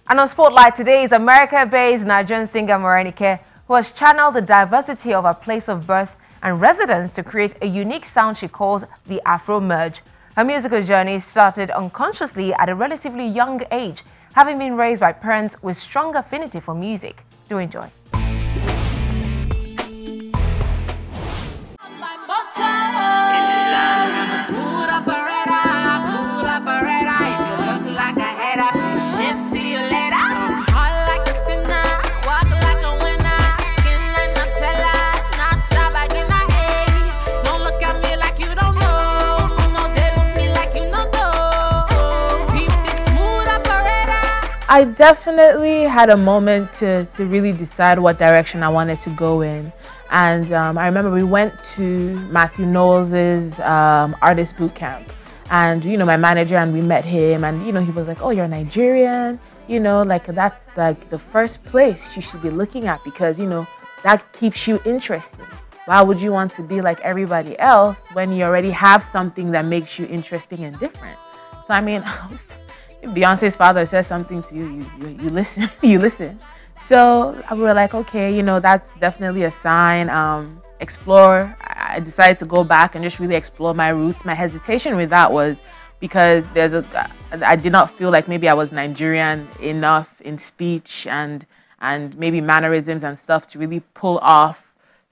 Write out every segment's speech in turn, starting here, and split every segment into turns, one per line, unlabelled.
And on Spotlight today is America-based Nigerian singer Marenikae, who has channeled the diversity of her place of birth and residence to create a unique sound she calls the Afro-merge. Her musical journey started unconsciously at a relatively young age, having been raised by parents with strong affinity for music. Do enjoy. I definitely had a moment to really decide what direction I wanted to go in. And I remember we went to Matthew Knowles's artist boot camp. And, my manager, and we met him, and, he was like, oh, you're Nigerian, like that's like the first place you should be looking at because, that keeps you interested. Why would you want to be like everybody else when you already have something that makes you interesting and different? So, I mean, if Beyonce's father says something to you, you listen, you listen. So we were like, okay, that's definitely a sign. Explore. I decided to go back and just really explore my roots. My hesitation with that was because I did not feel like maybe I was Nigerian enough in speech and maybe mannerisms and stuff to really pull off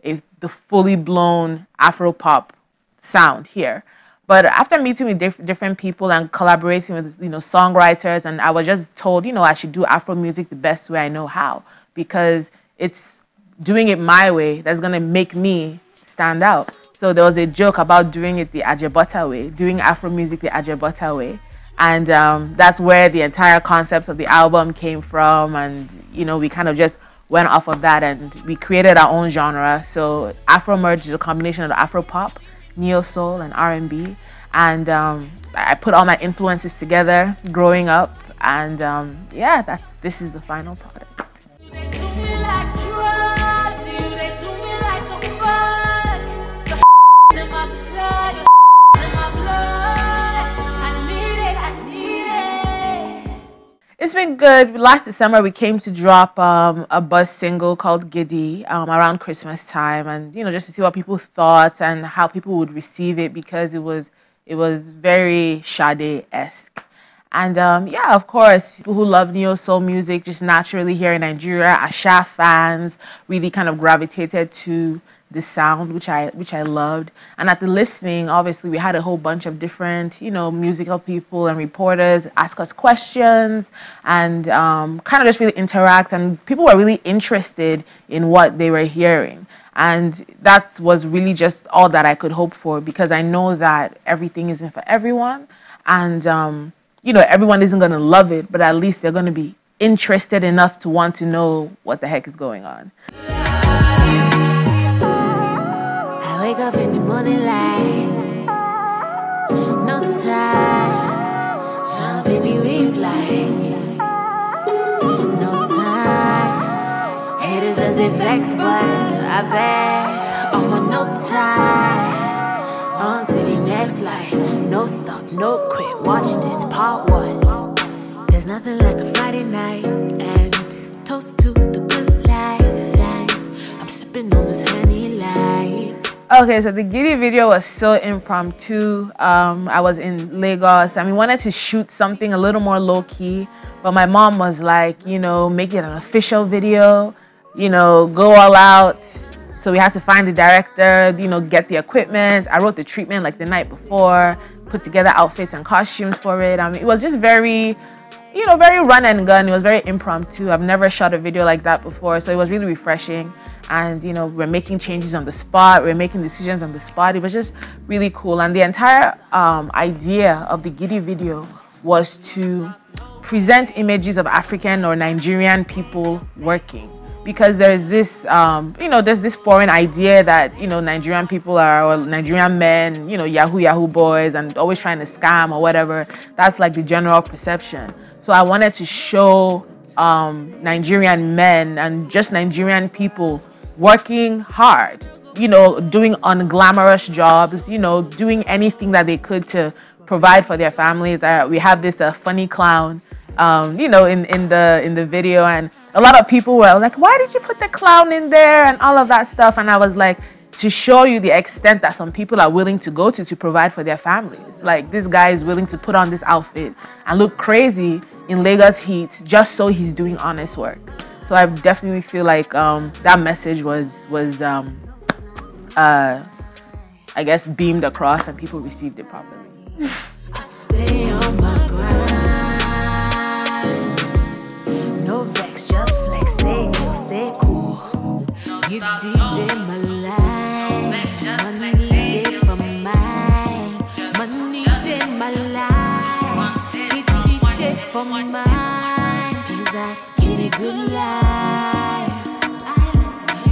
the fully blown Afro-pop sound here. But after meeting with different people and collaborating with songwriters, and I was just told I should do Afro music the best way I know how, because it's doing it my way that's gonna make me stand out. So there was a joke about doing it the Ajebota way, doing Afro music the Ajebota way, and that's where the entire concept of the album came from. And we kind of just went off of that and we created our own genre. So Afro-merge is a combination of Afro-pop, neo-soul, and R&B, and I put all my influences together growing up, and yeah, this is the final product. It's been good. Last December, we came to drop a buzz single called Giddy around Christmas time, and just to see what people thought and how people would receive it, because it was very Sade-esque. And yeah, of course, people who love neo soul music just naturally here in Nigeria, Asha fans really kind of gravitated to the sound, which I loved. And at the listening, obviously, we had a whole bunch of different musical people and reporters ask us questions and kind of just really interact, and people were really interested in what they were hearing. And that was really just all that I could hope for, because I know that everything isn't for everyone, and everyone isn't going to love it, but at least they're going to be interested enough to want to know what the heck is going on.
Wake up in the morning light, no time, jump in the wave like, no time, haters just a vex, but I bet I'm on no time, on to the next life, no stop, no quit, watch this part one, there's nothing like a Friday night, and toast to the good life, and I'm sipping on this honey life.
Okay, so the Giddy video was so impromptu. I was in Lagos and we wanted to shoot something a little more low-key, but my mom was like, make it an official video, go all out. So we had to find the director, get the equipment. I wrote the treatment like the night before, put together outfits and costumes for it. I mean, it was just very, very run and gun. It was very impromptu. I've never shot a video like that before, so it was really refreshing. And we're making changes on the spot, we're making decisions on the spot. It was just really cool. And the entire idea of the Giddy video was to present images of African or Nigerian people working, because there's this there's this foreign idea that Nigerian people are, or Nigerian men, yahoo boys and always trying to scam or whatever. That's like the general perception. So I wanted to show Nigerian men and just Nigerian people working hard, doing unglamorous jobs, doing anything that they could to provide for their families. We have this funny clown you know, in the video, and a lot of people were like, "Why did you put the clown in there?" and all of that stuff. And I was like, to show you the extent that some people are willing to go to provide for their families. Like, this guy is willing to put on this outfit and look crazy in Lagos heat just so he's doing honest work. So I definitely feel like that message was I guess beamed across and people received it properly.
I stay on my grind. No vex, just flex, stay cool. You did in my life. Money did for mine. Money did my life. You did for mine. Is that get a good life?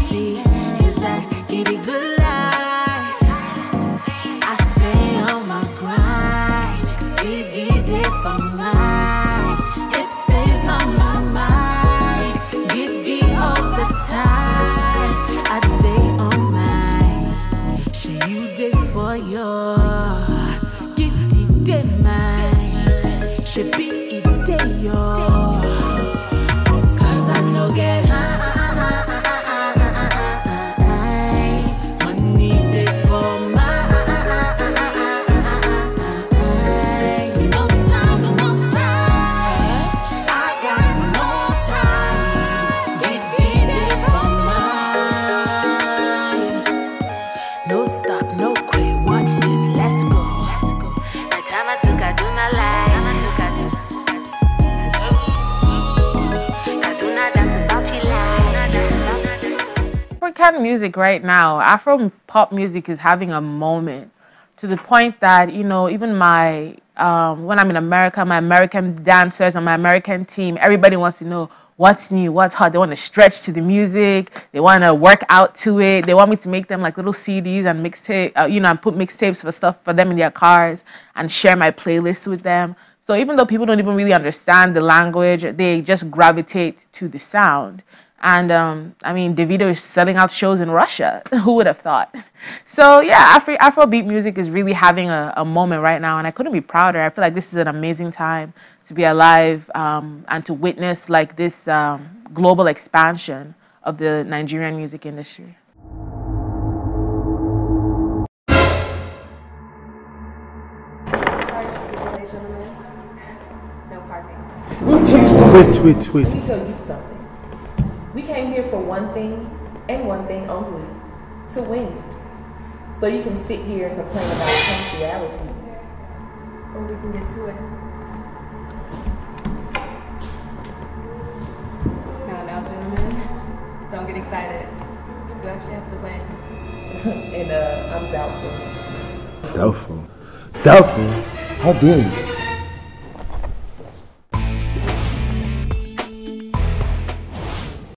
See, is that get a good life? I stay on my grind. 'Cause it did it for mine. It stays on my mind. Get it all the time. I stay on mine. She you did for your. Get it in mine. She be it day your. 'Cause I know get money did for mine. No time, no time. I got no time. Get it for mine. No stop, no quit. Watch this, let's go. The time I took, I do not lie.
African music right now, Afro pop music is having a moment, to the point that, you know, even my when I'm in America, my American dancers on my American team, everybody wants to know what's new, what's hot. They want to stretch to the music, they want to work out to it, they want me to make them like little CDs and mixtape, you know, and put mixtapes for stuff for them in their cars and share my playlists with them. So even though people don't even really understand the language, they just gravitate to the sound. And I mean, Davido is selling out shows in Russia. Who would have thought? So yeah, Afrobeat music is really having a moment right now, and I couldn't be prouder. I feel like this is an amazing time to be alive and to witness like this global expansion of the Nigerian music industry.
Wait.
Let me tell you something. We came here for one thing and one thing only, to win. So you can sit here and complain about punctuality. Or we can get to it. Now, gentlemen, don't get excited. You actually have to win. And I'm doubtful.
Doubtful? How dare you?